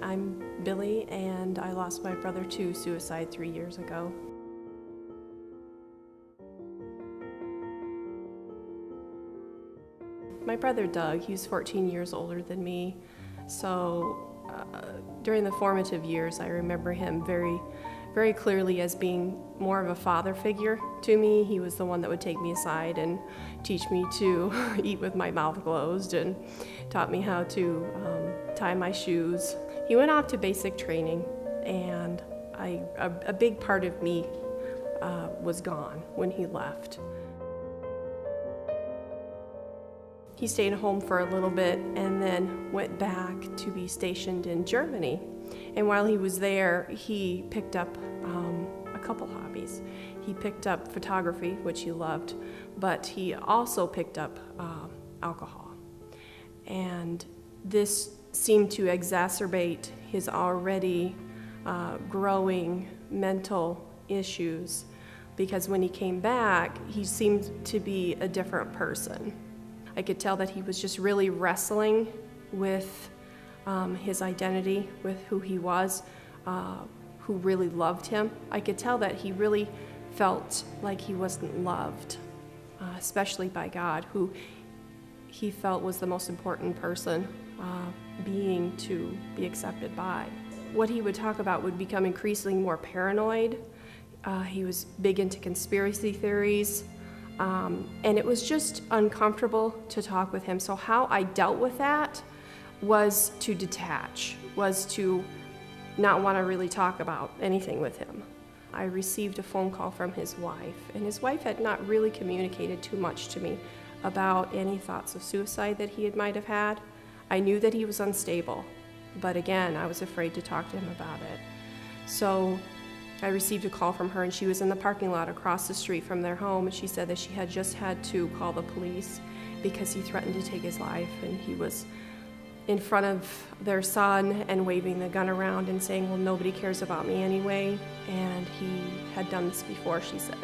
I'm Billie, and I lost my brother to suicide 3 years ago. My brother Doug, he's 14 years older than me, so during the formative years I remember him very clearly as being more of a father figure to me. He was the one that would take me aside and teach me to eat with my mouth closed and taught me how to tie my shoes. He went off to basic training, and a big part of me was gone when he left. He stayed home for a little bit and then went back to be stationed in Germany. And while he was there, he picked up a couple hobbies. He picked up photography, which he loved, but he also picked up alcohol. And this seemed to exacerbate his already growing mental issues, because when he came back, he seemed to be a different person. I could tell that he was just really wrestling with his identity, with who he was, who really loved him. I could tell that he really felt like he wasn't loved, especially by God, who he felt was the most important person being to be accepted by. What he would talk about would become increasingly more paranoid. He was big into conspiracy theories. And it was just uncomfortable to talk with him. So how I dealt with that was to detach, was to not want to really talk about anything with him. I received a phone call from his wife, and his wife had not really communicated too much to me about any thoughts of suicide that he might have had. I knew that he was unstable, but again, I was afraid to talk to him about it. So I received a call from her, and she was in the parking lot across the street from their home, and she said that she had just had to call the police because he threatened to take his life, and he was in front of their son and waving the gun around and saying, well, nobody cares about me anyway, and he had done this before, she said.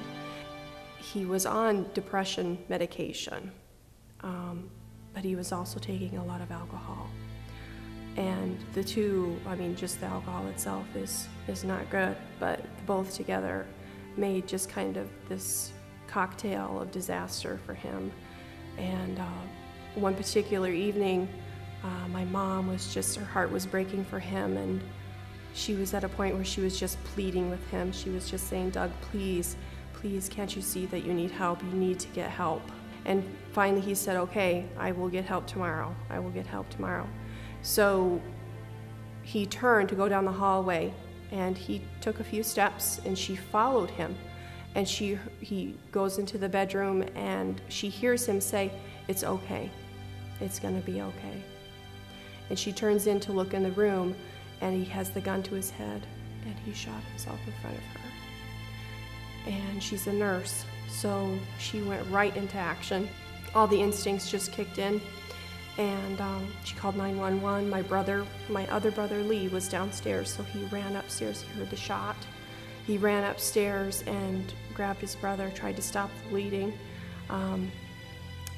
He was on depression medication, but he was also taking a lot of alcohol. And the two, I mean, just the alcohol itself is not good, but both together made just kind of this cocktail of disaster for him. And one particular evening, my mom was just, her heart was breaking for him, and she was at a point where she was just pleading with him. She was just saying, Doug, please, please, can't you see that you need help? You need to get help. And finally he said, okay, I will get help tomorrow. I will get help tomorrow. So he turned to go down the hallway, and he took a few steps, and she followed him. And he goes into the bedroom, and she hears him say, it's okay, it's gonna be okay. And she turns in to look in the room, and he has the gun to his head, and he shot himself in front of her. And she's a nurse, so she went right into action. All the instincts just kicked in. And she called 911. My other brother Lee was downstairs, so he ran upstairs. He heard the shot. He ran upstairs and grabbed his brother, tried to stop the bleeding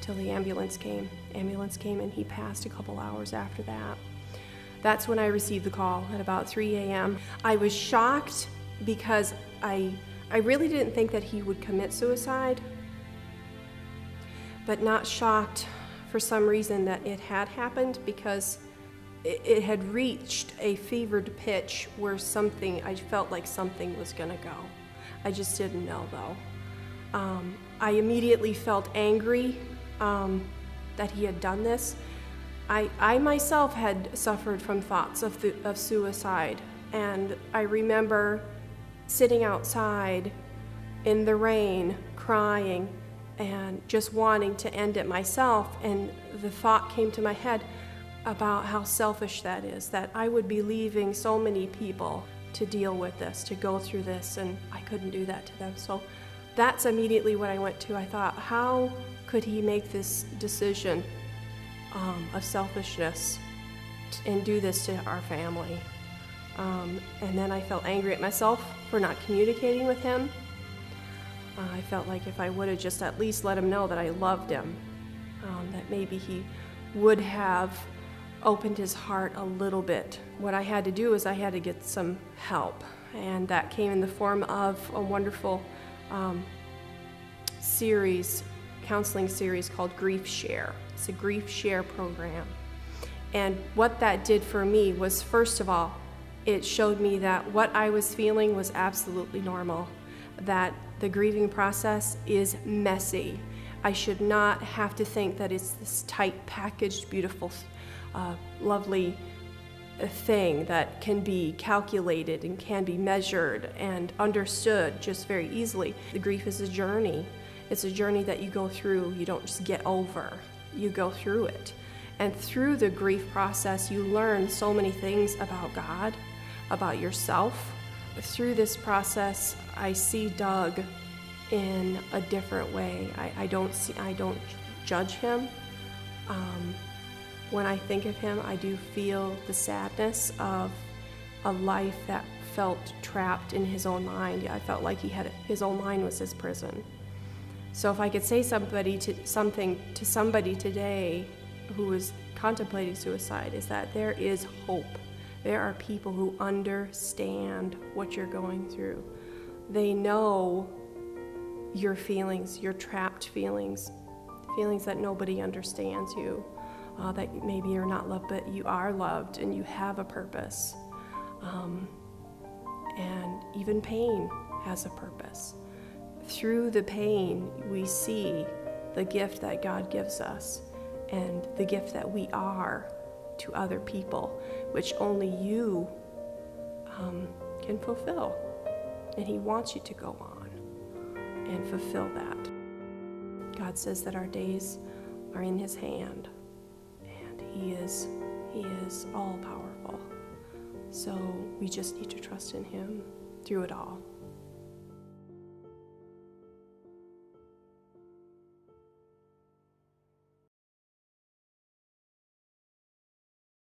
till the ambulance came. Ambulance came, and he passed a couple hours after that. That's when I received the call at about 3 a.m. I was shocked because I really didn't think that he would commit suicide, but not shocked for some reason that it had happened, because it had reached a fevered pitch where I felt like something was gonna go. I just didn't know though. I immediately felt angry that he had done this. I myself had suffered from thoughts of suicide, and I remember sitting outside in the rain crying and just wanting to end it myself, and the thought came to my head about how selfish that is, that I would be leaving so many people to deal with this, to go through this, and I couldn't do that to them. So that's immediately what I went to. I thought, how could he make this decision of selfishness and do this to our family? And then I felt angry at myself for not communicating with him. I felt like if I would have just at least let him know that I loved him, that maybe he would have opened his heart a little bit. What I had to do is I had to get some help, and that came in the form of a wonderful counseling series called Grief Share. It's a Grief Share program. And what that did for me was, first of all, it showed me that what I was feeling was absolutely normal, that the grieving process is messy. I should not have to think that it's this tight, packaged, beautiful, lovely thing that can be calculated and can be measured and understood just very easily. The grief is a journey. It's a journey that you go through. You don't just get over. You go through it. And through the grief process, you learn so many things about God, about yourself. Through this process, I see Doug in a different way. I don't judge him. When I think of him, I do feel the sadness of a life that felt trapped in his own mind. I felt like his own mind was his prison. So if I could say something to somebody today who is contemplating suicide, is that there is hope. There are people who understand what you're going through. They know your feelings, your trapped feelings that nobody understands you, that maybe you're not loved, but you are loved and you have a purpose. And even pain has a purpose. Through the pain, we see the gift that God gives us and the gift that we are to other people, which only you can fulfill. And He wants you to go on and fulfill that. God says that our days are in His hand, and He is all powerful. So we just need to trust in Him through it all.